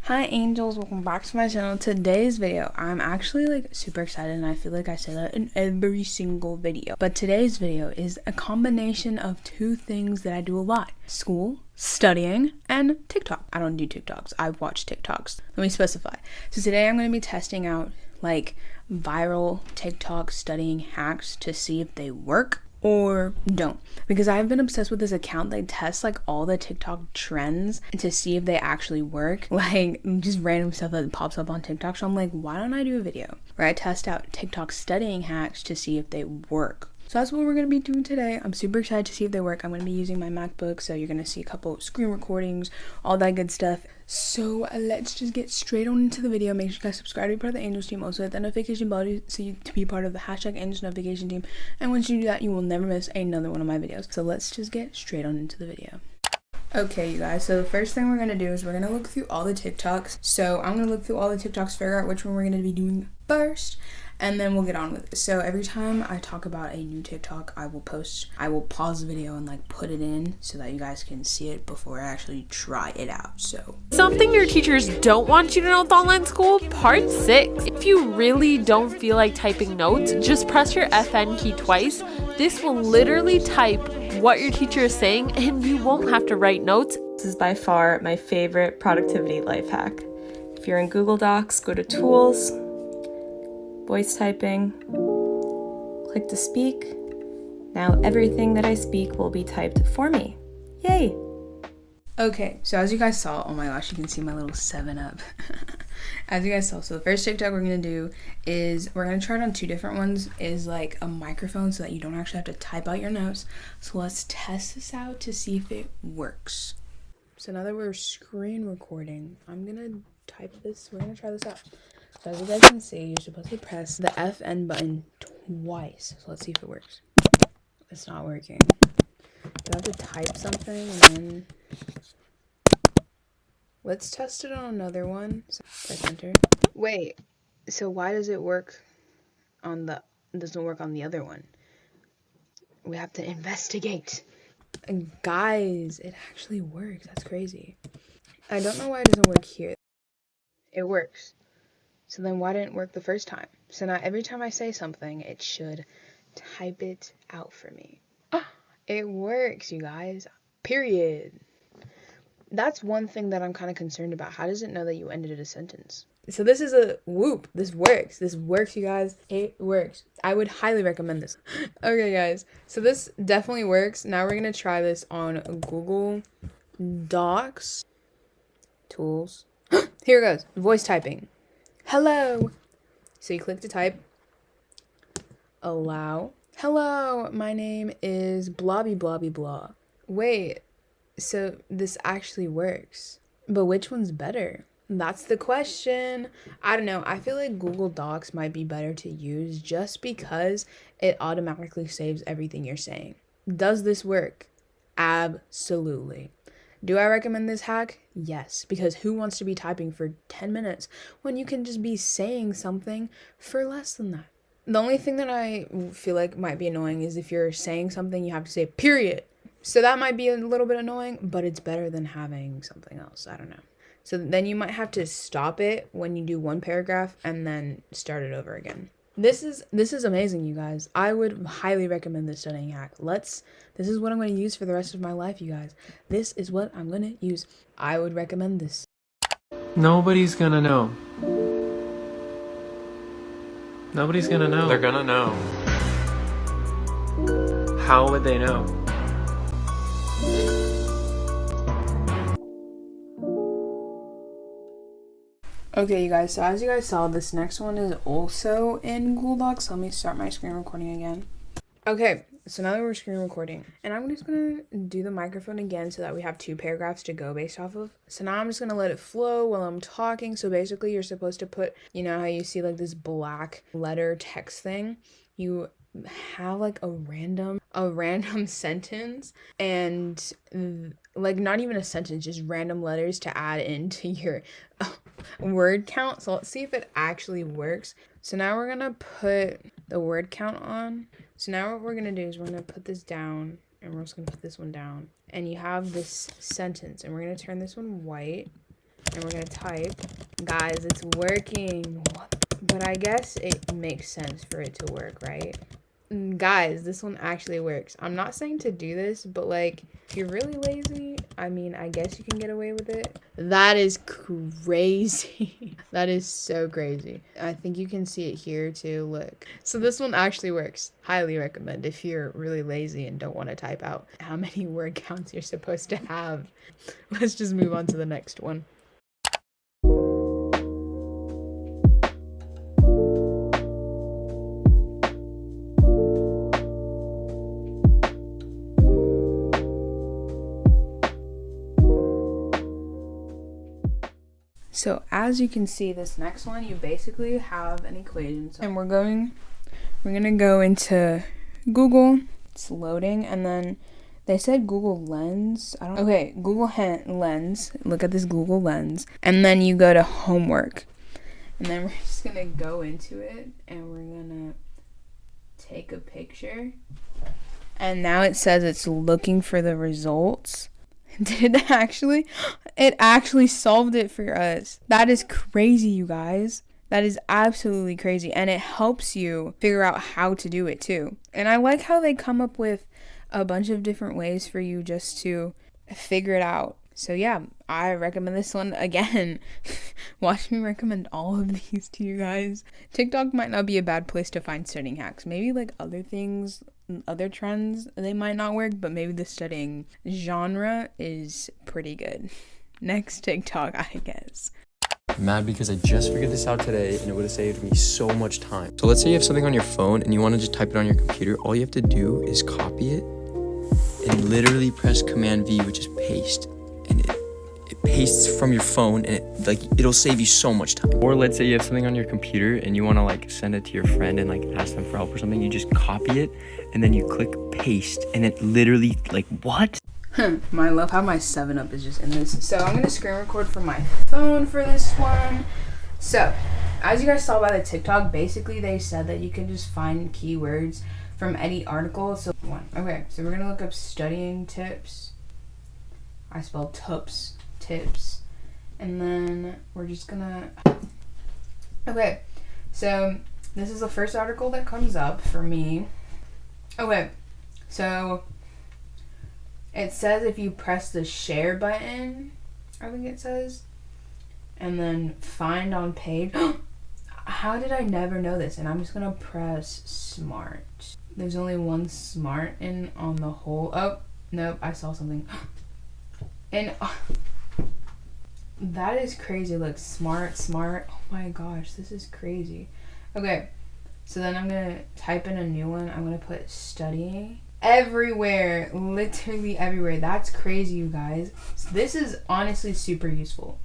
Hi angels, welcome back to my channel. Today's video, I'm actually super excited, and I feel like I say that in every single video. But today's video is a combination of two things that I do a lot: school, studying, and TikTok. I don't do TikToks, I watch TikToks. Let me specify. So today I'm going to be testing out viral TikTok studying hacks to see if they work or don't, because I've been obsessed with this account that tests all the TikTok trends to see if they actually work, just random stuff that pops up on TikTok. So I'm like, why don't I do a video where I test out TikTok studying hacks to see if they work? So that's what we're going to be doing today. I'm super excited to see if they work. I'm going to be using my MacBook, so you're going to see a couple screen recordings, all that good stuff. So let's just get straight on into the video. Make sure you guys subscribe to be part of the Angels team. Also hit the notification bell to be part of the #Angels notification team. And once you do that, you will never miss another one of my videos. So let's just get straight on into the video. Okay, you guys, so the first thing we're going to do is we're going to look through all the TikToks. So I'm going to look through all the TikToks, figure out which one we're going to be doing first, and then we'll get on with it. So every time I talk about a new TikTok, I will pause the video and put it in so that you guys can see it before I actually try it out. So something your teachers don't want you to know with online school, part 6. If you really don't feel like typing notes, just press your FN key twice. This will literally type what your teacher is saying and you won't have to write notes. This is by far my favorite productivity life hack. If you're in Google Docs, go to Tools, Voice Typing, click to speak. Now everything that I speak will be typed for me. Yay! Okay, so as you guys saw, oh my gosh, you can see my little 7-Up. As you guys saw, so the first TikTok we're going to do is, we're going to try it on two different ones, is a microphone so that you don't actually have to type out your notes. So let's test this out to see if it works. So now that we're screen recording, I'm going to type this, we're going to try this out. So as you guys can see, you're supposed to press the FN button twice. So let's see if it works. It's not working. You have to type something and then let's test it on another one. So press enter. Wait, so why does it work on doesn't work on the other one? We have to investigate. And guys, it actually works. That's crazy. I don't know why it doesn't work here. It works. So then why didn't it work the first time? So now every time I say something, it should type it out for me. It works, you guys. Period. That's one thing that I'm kind of concerned about. How does it know that you ended a sentence? So this is a whoop. This works. This works, you guys. It works. I would highly recommend this. Okay, guys. So this definitely works. Now we're going to try this on Google Docs. Tools. Here it goes. Voice typing. Hello. So you click to type. Allow. Hello, my name is blobby blobby blah. Wait, so this actually works. But which one's better? That's the question. I don't know. I feel like Google Docs might be better to use just because it automatically saves everything you're saying. Does this work? Absolutely. Do I recommend this hack? Yes, because who wants to be typing for 10 minutes when you can just be saying something for less than that? The only thing that I feel like might be annoying is if you're saying something, you have to say period. So that might be a little bit annoying, but it's better than having something else. I don't know. So then you might have to stop it when you do one paragraph and then start it over again. This is amazing, you guys. I would highly recommend this studying hack. This is what I'm going to use for the rest of my life, you guys. This is what I'm going to use. I would recommend this. Nobody's gonna know. Nobody's gonna know. They're gonna know. How would they know? Okay, you guys, so as you guys saw, this next one is also in Google Docs. Let me start my screen recording again. Okay, so now that we're screen recording, and I'm just gonna do the microphone again so that we have two paragraphs to go based off of. So now I'm just gonna let it flow while I'm talking. So basically you're supposed to put, you know how you see this black letter text thing? You have a random sentence, and not even a sentence, just random letters to add into your word count. So let's see if it actually works. So now we're gonna put the word count on. So now what we're gonna do is we're gonna put this down, and we're just gonna put this one down, and you have this sentence, and we're gonna turn this one white, and we're gonna type. Guys, it's working. But I guess it makes sense for it to work, right? Guys, this one actually works. I'm not saying to do this, but like, if you're really lazy, I mean, I guess you can get away with it. That is crazy. That is so crazy. I think you can see it here too. Look. So this one actually works. Highly recommend if you're really lazy and don't want to type out how many word counts you're supposed to have. Let's just move on to the next one. So as you can see, this next one, you basically have an equation. And we're gonna go into Google. It's loading, and then they said Google Lens. Google Lens. Look at this Google Lens. And then you go to homework. And then we're just gonna go into it, and we're gonna take a picture. And now it says it's looking for the results. Did it actually? It actually solved it for us. That is crazy, you guys. That is absolutely crazy. And it helps you figure out how to do it too. And I like how they come up with a bunch of different ways for you just to figure it out. So yeah, I recommend this one again. Watch me recommend all of these to you guys. TikTok might not be a bad place to find studying hacks. Maybe like other things, other trends, they might not work, but maybe the studying genre is pretty good. Next TikTok, I guess. Mad because I just figured this out today and it would have saved me so much time. So let's say you have something on your phone and you want to just type it on your computer. All you have to do is copy it and literally press Command V, which is paste. And it pastes from your phone, and it'll save you so much time. Or let's say you have something on your computer and you want to like send it to your friend and like ask them for help or something. You just copy it and then you click paste, and it literally like what? I love how my 7-Up is just in this. So I'm gonna screen record from my phone for this one. So as you guys saw by the TikTok, basically they said that you can just find keywords from any article. So we're gonna look up studying tips. I spelled tips, and then we're just gonna, okay, so this is the first article that comes up for me. Okay, so it says if you press the share button, I think it says, and then find on page. How did I never know this? And I'm just gonna press smart. There's only one smart in on the whole. Oh nope, I saw something. And that is crazy. Look, smart. Oh my gosh, this is crazy. Okay, so then I'm gonna type in a new one. I'm gonna put studying everywhere, literally everywhere. That's crazy, you guys. So this is honestly super useful.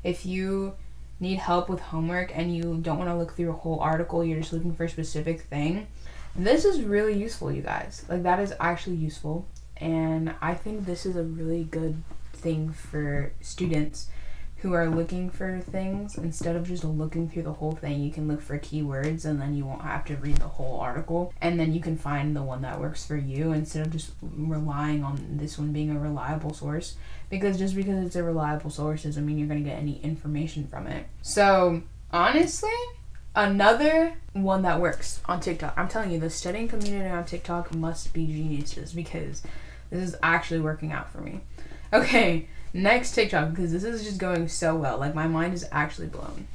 If you need help with homework and you don't want to look through a whole article, you're just looking for a specific thing, this is really useful, you guys. Like, that is actually useful, and I think this is a really good thing for students who are looking for things. Instead of just looking through the whole thing, you can look for keywords, and then you won't have to read the whole article, and then you can find the one that works for you instead of just relying on this one being a reliable source, because just because it's a reliable source doesn't mean you're going to get any information from it. So honestly, another one that works on TikTok, I'm telling you, the studying community on TikTok must be geniuses, because this is actually working out for me. Okay, next TikTok, because this is just going so well. Like, my mind is actually blown.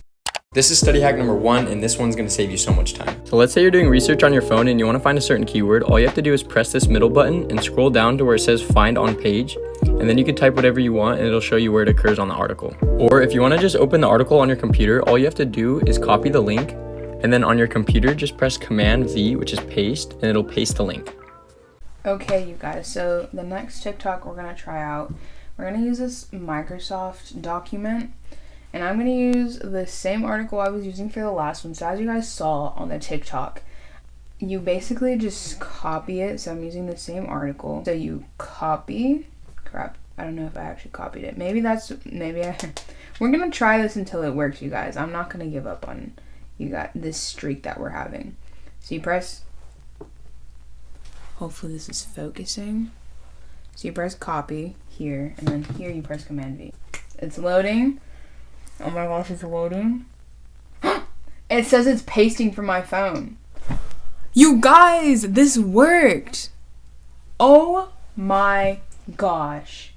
This is study hack number 1, and this one's going to save you so much time. So let's say you're doing research on your phone and you want to find a certain keyword. All you have to do is press this middle button and scroll down to where it says find on page, and then you can type whatever you want and it'll show you where it occurs on the article. Or if you want to just open the article on your computer, all you have to do is copy the link, and then on your computer just press Command V, which is paste, and it'll paste the link. Okay, you guys, so the next TikTok we're going to try out, we're going to use this Microsoft document, and I'm going to use the same article I was using for the last one. So as you guys saw on the TikTok, you basically just copy it. So I'm using the same article. So you copy, crap, I don't know if I actually copied it. We're going to try this until it works, you guys. I'm not going to give up on you got this streak that we're having. So you press, hopefully this is focusing. So you press copy here, and then here you press Command V. It's loading. Oh my gosh, it's loading. It says it's pasting from my phone. You guys, this worked. Oh my gosh.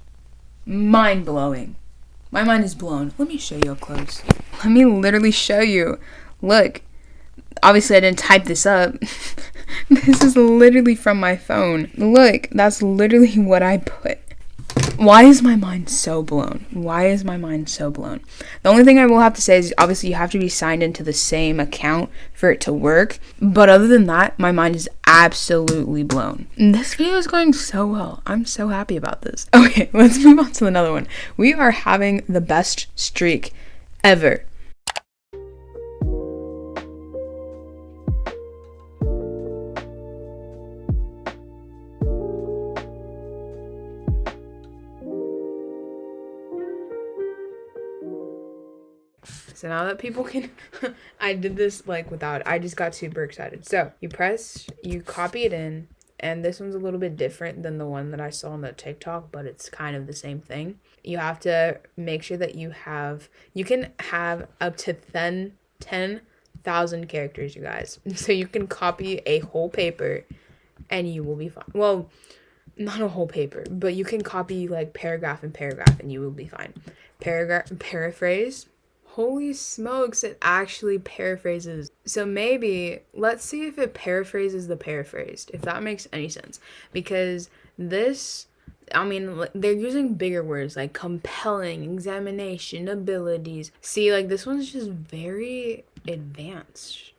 Mind blowing. My mind is blown. Let me show you up close. Let me literally show you. Look. Obviously, I didn't type this up. This is literally from my phone. Look, that's literally what I put. Why is my mind so blown? Why is my mind so blown? The only thing I will have to say is obviously you have to be signed into the same account for it to work. But other than that, my mind is absolutely blown. This video is going so well. I'm so happy about this. Okay, let's move on to another one. We are having the best streak ever. So now that people can, I did this like without, I just got super excited. So you copy it in, and this one's a little bit different than the one that I saw on the TikTok, but it's kind of the same thing. You have to make sure that you can have up to 10,000 characters, you guys. So you can copy a whole paper and you will be fine. Well, not a whole paper, but you can copy like paragraph and paragraph and you will be fine. Paraphrase. Holy smokes, it actually paraphrases. So maybe, let's see if it paraphrases the paraphrased, if that makes any sense. Because this, I mean, they're using bigger words like compelling, examination, abilities. See, like this one's just very advanced.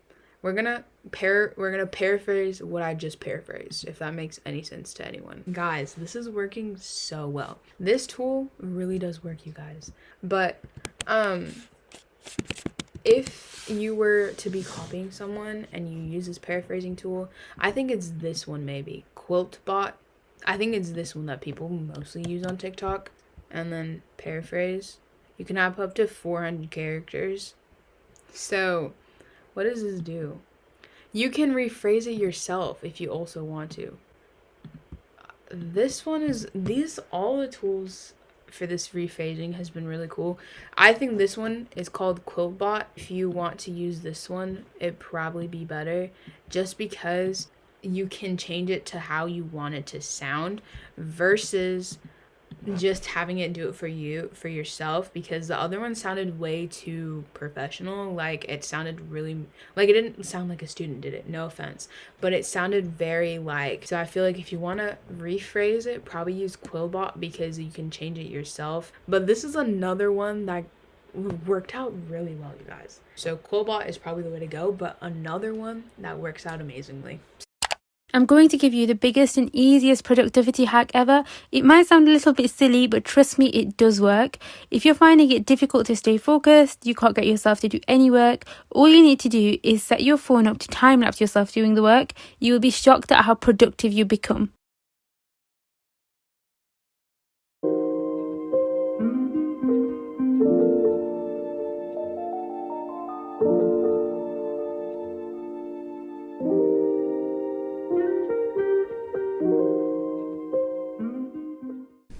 We're gonna paraphrase what I just paraphrased, if that makes any sense to anyone. Guys, this is working so well. This tool really does work, you guys. But, if you were to be copying someone and you use this paraphrasing tool, I think it's this one maybe. QuiltBot. I think it's this one that people mostly use on TikTok. And then paraphrase. You can have up to 400 characters. So, what does this do? You can rephrase it yourself if you also want to. All the tools for this rephrasing has been really cool. I think this one is called QuiltBot. If you want to use this one, it'd probably be better just because you can change it to how you want it to sound versus just having it do it for yourself, because the other one sounded way too professional. Like it sounded really like, it didn't sound like a student did it, no offense, but it sounded very like, so I feel like if you want to rephrase it, probably use QuiltBot because you can change it yourself. But this is another one that worked out really well, you guys. So QuiltBot is probably the way to go, but another one that works out amazingly. I'm going to give you the biggest and easiest productivity hack ever. It might sound a little bit silly, but trust me, it does work. If you're finding it difficult to stay focused, you can't get yourself to do any work, all you need to do is set your phone up to time-lapse yourself doing the work. You will be shocked at how productive you become.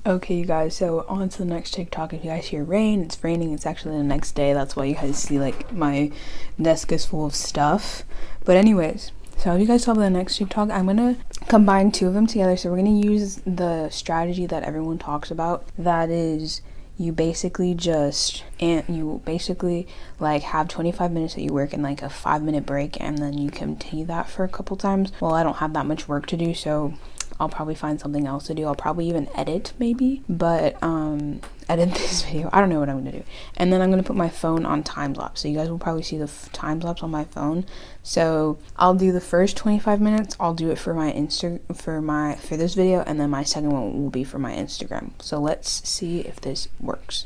Okay, you guys, so on to the next TikTok. If you guys hear rain, it's raining. It's actually the next day. That's why you guys see, like, my desk is full of stuff. But anyways, so if you guys saw the next TikTok, I'm gonna combine two of them together. So we're gonna use the strategy that everyone talks about. That is, you basically like have 25 minutes that you work and like a 5-minute break, and then you continue that for a couple times. Well, I don't have that much work to do, so I'll probably find something else to do. I'll probably even edit maybe, but edit this video. I don't know what I'm gonna do. And then I'm gonna put my phone on time lapse, so you guys will probably see the time lapse on my phone. So I'll do the first 25 minutes. I'll do it for my for this video, and then my second one will be for my Instagram. So let's see if this works.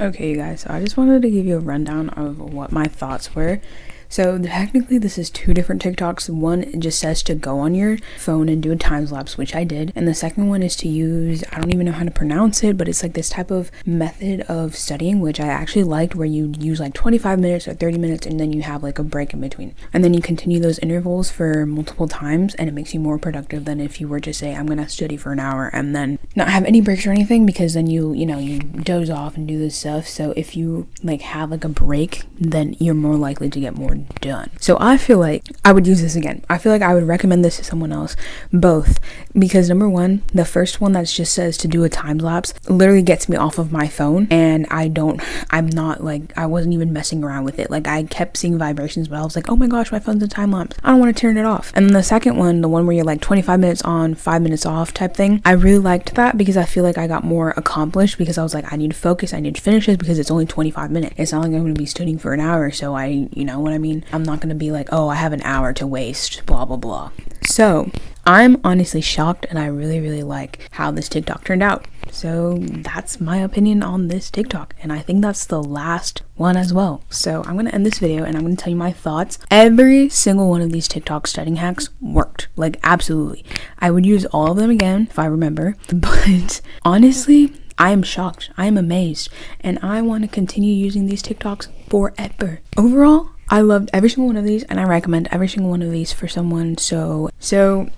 Okay, you guys, so I just wanted to give you a rundown of what my thoughts were. So technically this is two different TikToks. One, it just says to go on your phone and do a time lapse, which I did. And the second one is to use, I don't even know how to pronounce it, but it's like this type of method of studying, which I actually liked, where you use like 25 minutes or 30 minutes and then you have like a break in between. And then you continue those intervals for multiple times, and it makes you more productive than if you were to say, I'm gonna study for an hour and then not have any breaks or anything, because then you doze off and do this stuff. So if you like have like a break, then you're more likely to get more done. So I feel like I would use this again. I feel like I would recommend this to someone else, both, because number one, the first one that just says to do a time lapse literally gets me off of my phone, and I wasn't even messing around with it. Like, I kept seeing vibrations, but I was like, oh my gosh, my phone's a time lapse, I don't want to turn it off. And then the second one, the one where you're like 25 minutes on, 5 minutes off type thing, I really liked that because I feel like I got more accomplished, because I was like, I need to focus, I need to finish this, because it's only 25 minutes. It's not like I'm going to be studying for an hour, so you know what I mean? I'm not going to be like, oh, I have an hour to waste, blah, blah, blah. So I'm honestly shocked, and I really, really like how this TikTok turned out. So that's my opinion on this TikTok, and I think that's the last one as well. So I'm going to end this video, and I'm going to tell you my thoughts. Every single one of these TikTok studying hacks worked, like absolutely. I would use all of them again if I remember, but honestly, I am shocked, I am amazed, and I want to continue using these TikToks forever. Overall, I loved every single one of these, and I recommend every single one of these for someone. So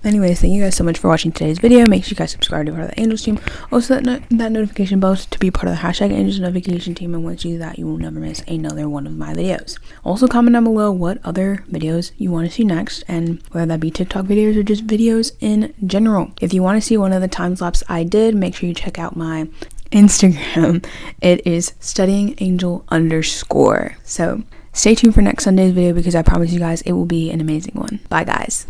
anyways, thank you guys so much for watching today's video. Make sure you guys subscribe to part of the Angels team. Also that notification bell to be part of the hashtag Angels notification team, and once you do that, you will never miss another one of my videos. Also comment down below what other videos you want to see next, and whether that be TikTok videos or just videos in general. If you want to see one of the time lapse I did, make sure you check out my Instagram. It is studyingangel_. So stay tuned for next Sunday's video, because I promise you guys it will be an amazing one. Bye guys.